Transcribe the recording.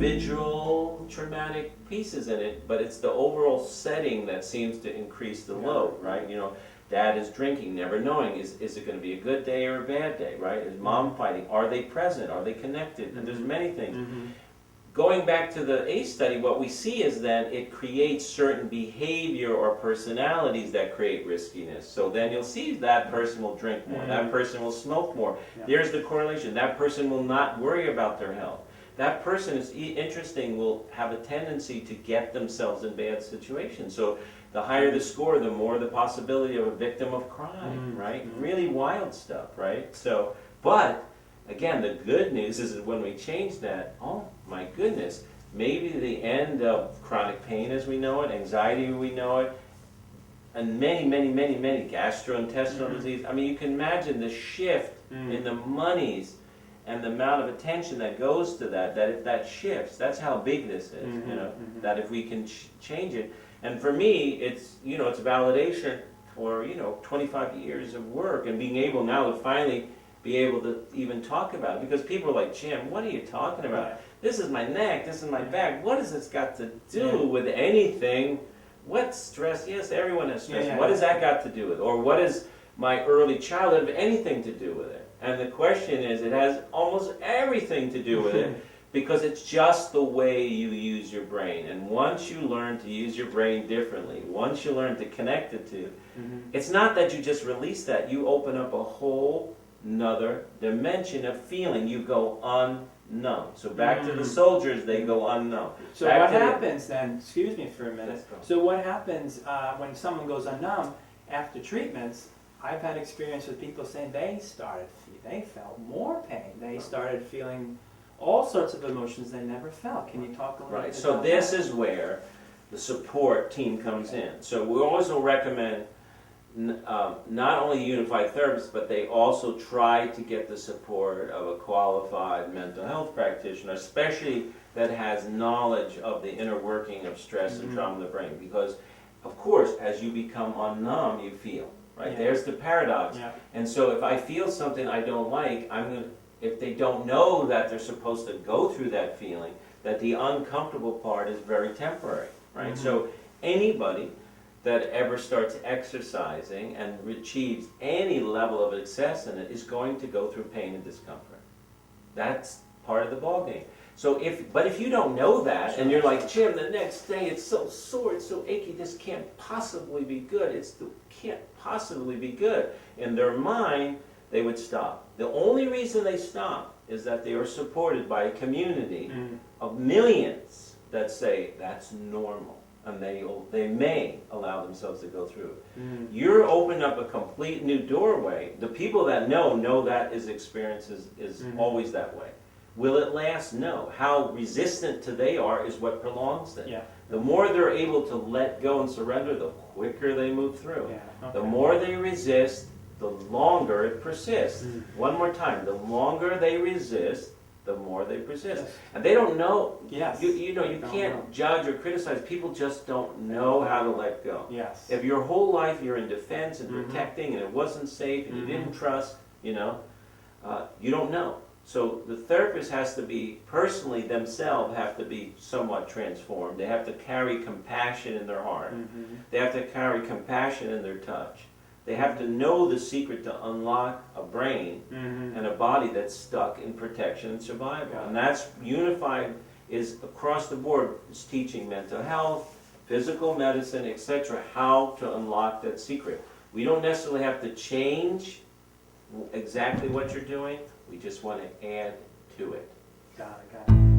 individual traumatic pieces in it, but it's the overall setting that seems to increase the load, right? You know, dad is drinking, never knowing, is it going to be a good day or a bad day, right? Is mom fighting? Are they present? Are they connected? And there's many things. Going back to the ACE study, what we see is that it creates certain behavior or personalities that create riskiness. So then you'll see that person will drink more, that person will smoke more. There's the correlation. That person will not worry about their health. That person, is interesting, will have a tendency to get themselves in bad situations. So the higher the score, the more the possibility of a victim of crime, right? Really wild stuff, right? So, but again, the good news is that when we change that, oh my goodness, maybe the end of chronic pain as we know it, anxiety we know it, and many gastrointestinal disease. I mean, you can imagine the shift in the monies and the amount of attention that goes to that if that shifts, that's how big this is, you know, that if we can change it. And for me, it's, you know, it's validation for, you know, 25 years of work and being able now to finally be able to even talk about it, because people are like, Jim, what are you talking about? This is my neck, this is my back, what has this got to do with anything? What's stress? Yes, everyone has stress. What has that got to do with it? Or what does my early childhood have anything to do with it? And the question is, it has almost everything to do with it, because it's just the way you use your brain. And once you learn to use your brain differently, once you learn to connect it to, it's not that you just release that, you open up a whole another dimension of feeling. You go unknown. So back to the soldiers, they go unknown. So back what happens then, excuse me for a minute, so what happens when someone goes unknown after treatments? I've had experience with people saying they felt more pain. They started feeling all sorts of emotions they never felt. Can you talk a little bit about that? So this is where the support team comes in. So we also recommend not only unified therapists, but they also try to get the support of a qualified mental health practitioner, especially that has knowledge of the inner working of stress and trauma in the brain. Because, of course, as you become unnumb, you feel, right? There's the paradox. And so if I feel something I don't like, if they don't know that they're supposed to go through that feeling, that the uncomfortable part is very temporary, right? So anybody that ever starts exercising and achieves any level of success in it is going to go through pain and discomfort. That's part of the ballgame. So if you don't know that, and you're like, Jim, the next day it's so sore, it's so achy, this can't possibly be good, can't possibly be good. In their mind, they would stop. The only reason they stop is that they are supported by a community of millions that say that's normal. And they may allow themselves to go through it. You're opening up a complete new doorway. The people that know that experience is always that way. Will it last? No. How resistant to they are is what prolongs it. The more they're able to let go and surrender, the quicker they move through. The more they resist, the longer it persists. One more time, the longer they resist, the more they persist. And they don't know. You know, you can't judge or criticize. People just don't know how to let go. If your whole life you're in defense and protecting and it wasn't safe and you didn't trust, you know, you don't know. So the therapist has to be, personally themselves have to be somewhat transformed. They have to carry compassion in their heart. They have to carry compassion in their touch. They have to know the secret to unlock a brain and a body that's stuck in protection and survival. And that's unified, is across the board, is teaching mental health, physical medicine, etc., how to unlock that secret. We don't necessarily have to change exactly what you're doing. We just want to add to it. Got it.